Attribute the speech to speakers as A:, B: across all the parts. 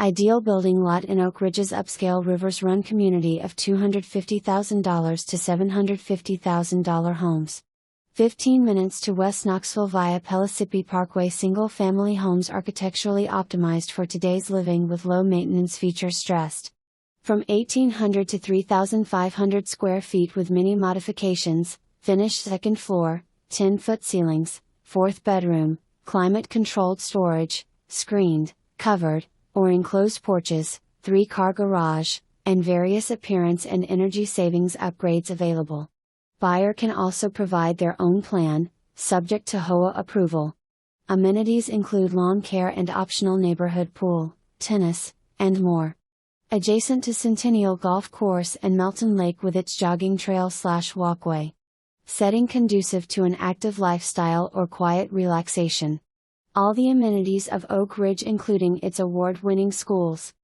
A: Ideal building lot in Oak Ridge's upscale Rivers Run community of $250,000 to $750,000 homes. 15 minutes to West Knoxville via Pellissippi Pkwy. Single-family homes architecturally optimized for today's living with low-maintenance features stressed. From 1,800 to 3,500 square feet with many modifications, finished second floor, 10-foot ceilings, fourth bedroom, climate-controlled storage, screened, covered, or enclosed porches, 3-car garage, and various appearance and energy savings upgrades available. Buyer can also provide their own plan, subject to HOA approval. Amenities include lawn care and optional neighborhood pool, tennis, and more. Adjacent to Centennial Golf Course and Melton Lake with its jogging trail/walkway. Setting conducive to an active lifestyle or quiet relaxation. All the amenities of Oak Ridge including its award-winning schools.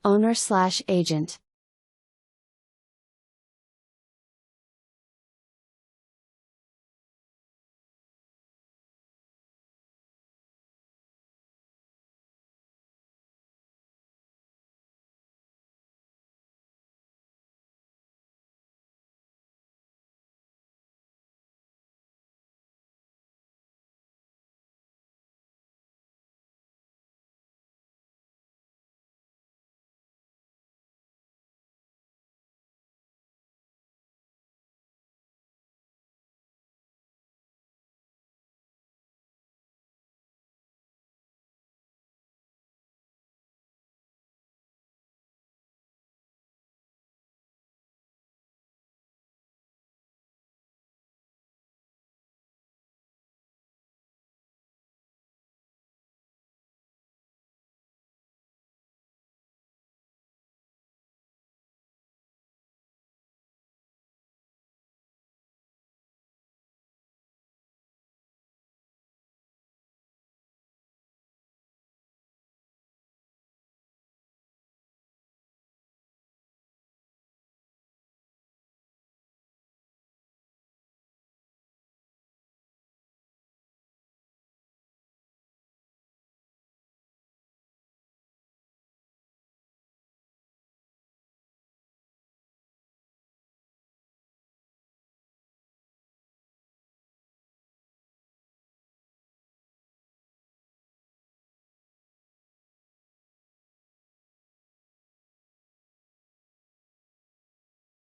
A: Owner/agent.